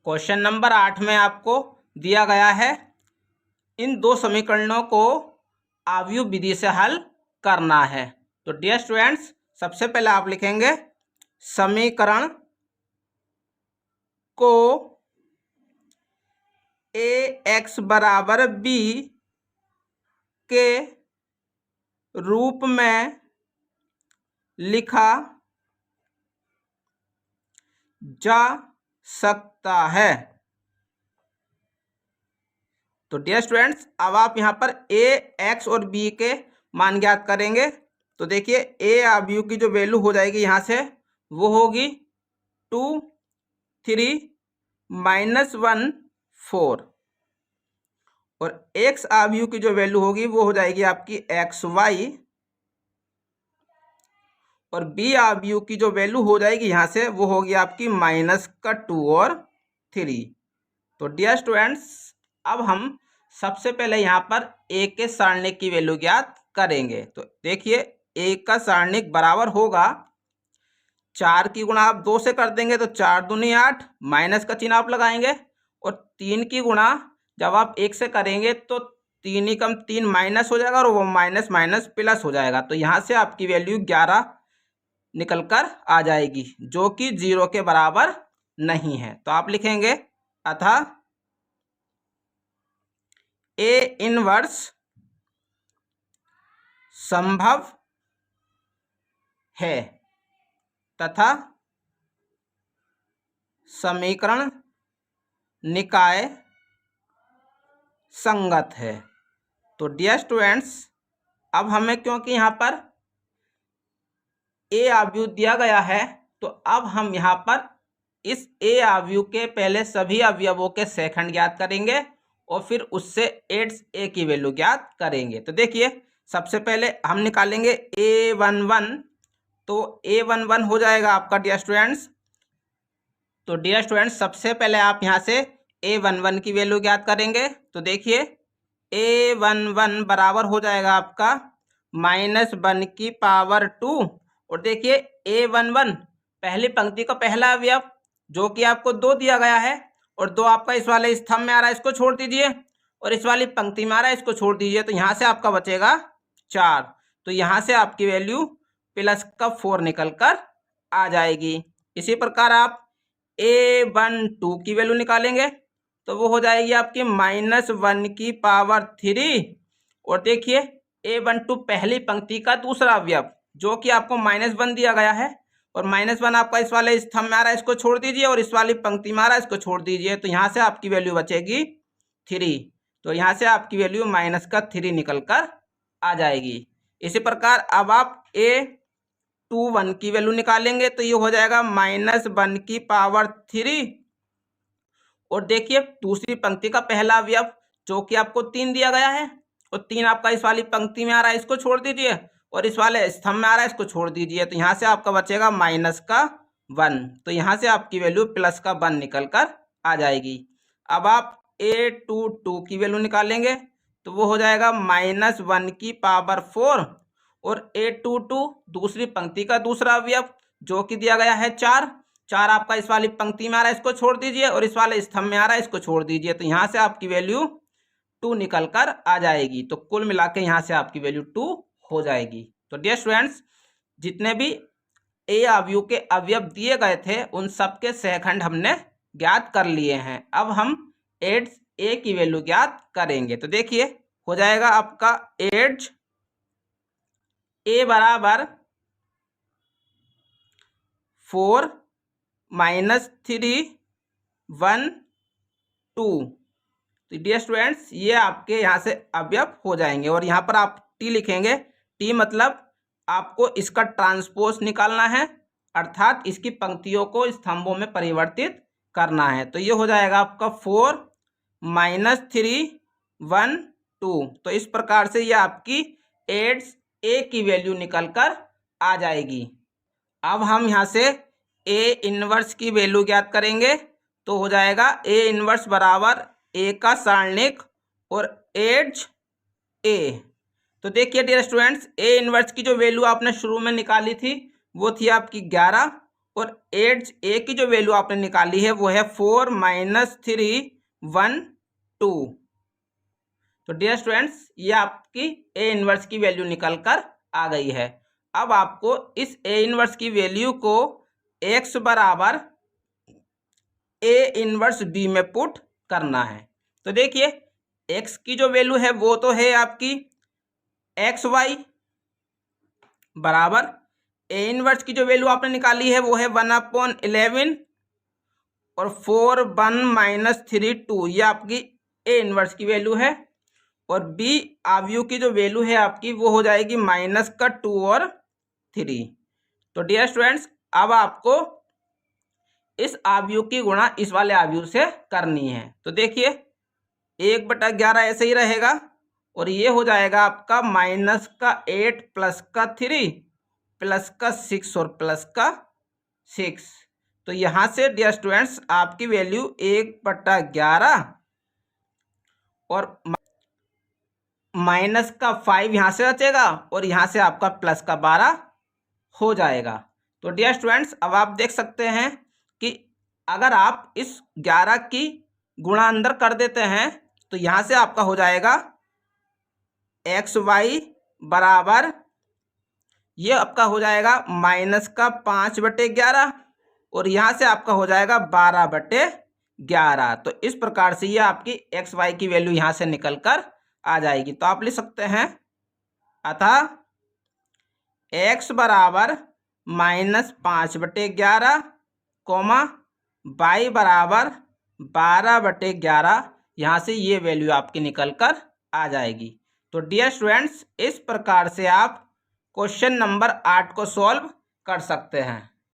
Question number 8 में आपको दिया गया है इन दो समीकरणों को आव्यूह विधि से हल करना है। तो डियर स्टूडेंट्स, सबसे पहले आप लिखेंगे समीकरण को ax बराबर b के रूप में लिखा जा सकता है। तो डियर स्टूडेंट्स, अब आप यहाँ पर a, x और b के मान ज्ञात करेंगे। तो देखिए a आव्यूह की जो वैल्यू हो जाएगी यहाँ से वो होगी 2, 3, -1, 4 और x आव्यूह की जो वैल्यू होगी वो हो जाएगी आपकी xy और b आव्यूह की जो वैल्यू हो जाएगी यहाँ से वो होगी आपकी -2 और 3। तो डियर स्टूडेंट्स, अब हम सबसे पहले यहाँ पर a के सारणिक की वैल्यू ज्ञात करेंगे। तो देखिए a का सारणिक बराबर होगा 4 की गुणा आप 2 से कर देंगे तो 4 दूनी 8, माइनस का चिन्ह आप लगाएंगे और 3 की गुणा जब आप 1 से करेंगे तो 3 ही कम 3 माइनस हो जाएगा और वो माइनस माइनस प्लस हो जाएगा। तो यहाँ से आपकी वैल्यू 11 निकल कर आ जाएगी जो कि 0 के बराबर नहीं है। तो आप लिखेंगे अतः A इनवर्स संभव है तथा समीकरण निकाय संगत है। तो डियर स्टूडेंट्स, अब हमें क्योंकि यहाँ पर A आव्यूह दिया गया है तो अब हम यहाँ पर इस A आव्यूह के पहले सभी अवयवों के सेकंड ज्ञात करेंगे और फिर उससे एड्स A की वैल्यू ज्ञात करेंगे। तो देखिए सबसे पहले हम निकालेंगे A11। तो A11 हो जाएगा आपका डियर स्टूडेंट्स। तो डियर स्टूडेंट्स, सबसे पहले आप यहाँ से A11 की वैल्यू ज्ञात करेंगे। तो देखिए A11 बराबर हो जाएगा आपका -1 की पावर 2 और देखिए A11 पहली पंक्ति का पहला अवयव जो कि आपको 2 दिया गया है और 2 आपका इस वाले स्तंभ में आ रहा है, इसको छोड़ दीजिए और इस वाली पंक्ति में आ रहा है, इसको छोड़ दीजिए। तो यहाँ से आपका बचेगा 4। तो यहाँ से आपकी वैल्यू +4 निकल कर आ जाएगी। इसी प्रकार आप A12 की वैल्यू निकालेंगे तो वो हो जाएगी आपकी -1 की पावर 3 और देखिए A12 पहली पंक्ति का दूसरा अवयव जो कि आपको -1 दिया गया है और -1 आपका इस वाले स्तंभ में आ रहा है, इसको छोड़ दीजिए और इस वाली पंक्ति में आ रहा है, इसको छोड़ दीजिए। तो यहाँ से आपकी वैल्यू बचेगी 3। तो यहाँ से आपकी वैल्यू -3 निकल कर आ जाएगी। इसी प्रकार अब आप A21 की वैल्यू निकालेंगे तो ये हो जाएगा -1 की पावर 3 और देखिए दूसरी पंक्ति का पहला अवयव जो कि आपको 3 दिया गया है और 3 आपका इस वाली पंक्ति में आ रहा है, इसको छोड़ दीजिए और इस वाले स्तंभ में आ रहा है, इसको छोड़ दीजिए। तो यहाँ से आपका बचेगा -1। तो यहाँ से आपकी वैल्यू +1 निकल कर आ जाएगी। अब आप A22 की वैल्यू निकालेंगे तो वो हो जाएगा -1 की पावर 4 और A22 दूसरी पंक्ति का दूसरा अवयव जो कि दिया गया है 4 आपका इस वाली पंक्ति में आ रहा है, इसको छोड़ दीजिए और इस वाले स्तंभ में आ रहा है, इसको छोड़ दीजिए। तो यहाँ से आपकी वैल्यू 2 निकल कर आ जाएगी। तो कुल मिला के यहाँ से आपकी वैल्यू 2 हो जाएगी। तो डियर स्टूडेंट्स, जितने भी A आव्यूह के अवयव दिए गए थे उन सब के सहखंड हमने ज्ञात कर लिए हैं। अब हम एड्स A की वैल्यू ज्ञात करेंगे। तो देखिए हो जाएगा आपका एड्स A बराबर 4 -3 1 2। तो डियर स्टूडेंट्स, ये आपके यहाँ से अवयव हो जाएंगे और यहाँ पर आप T लिखेंगे। T मतलब आपको इसका ट्रांसपोज निकालना है, अर्थात इसकी पंक्तियों को स्तंभों में परिवर्तित करना है। तो ये हो जाएगा आपका 4 -3 1 2। तो इस प्रकार से ये आपकी एड्स A की वैल्यू निकल कर आ जाएगी। अब हम यहाँ से A इनवर्स की वैल्यू ज्ञात करेंगे तो हो जाएगा A इनवर्स बराबर A का सारणिक और एड्स A। तो देखिए डियर स्टूडेंट्स, A इनवर्स की जो वैल्यू आपने शुरू में निकाली थी वो थी आपकी 11 और एड्स ए की जो वैल्यू आपने निकाली है वो है 4 - 3 1 2। तो डियर स्टूडेंट्स, ये आपकी ए इनवर्स की वैल्यू निकल कर आ गई है। अब आपको इस ए इनवर्स की वैल्यू को x बराबर ए इनवर्स बी में पुट करना है। तो देखिए, x की जो वैल्यू है वो तो है आपकी xy बराबर ए इनवर्स की जो वैल्यू आपने निकाली है वो है 1/11 और 4 1 - 3 2, ये आपकी ए इनवर्स की वैल्यू है। और बी आव्यूह की जो वैल्यू है आपकी वो हो जाएगी -2 और 3। तो डियर स्टूडेंट्स, अब आपको इस आव्यूह की गुणा इस वाले आव्यूह से करनी है। तो देखिए, 1/11 ऐसे ही रहेगा और ये हो जाएगा आपका -8 + 3 +6 और +6। तो यहाँ से डियर स्टूडेंट्स आपकी वैल्यू 1/11 और -5 यहाँ से बचेगा और यहाँ से आपका +12 हो जाएगा। तो डियर स्टूडेंट्स, अब आप देख सकते हैं कि अगर आप इस 11 की गुणा अंदर कर देते हैं तो यहाँ से आपका हो जाएगा xy बराबर, ये आपका हो जाएगा -5/11 और यहाँ से आपका हो जाएगा 12/11। तो इस प्रकार से ये आपकी xy की वैल्यू यहाँ से निकल कर आ जाएगी। तो आप लिख सकते हैं, अतः x बराबर -5/11, y बराबर 12/11, यहाँ से ये वैल्यू आपकी निकल कर आ जाएगी। तो डियर स्टूडेंट्स, इस प्रकार से आप क्वेश्चन नंबर 8 को सॉल्व कर सकते हैं।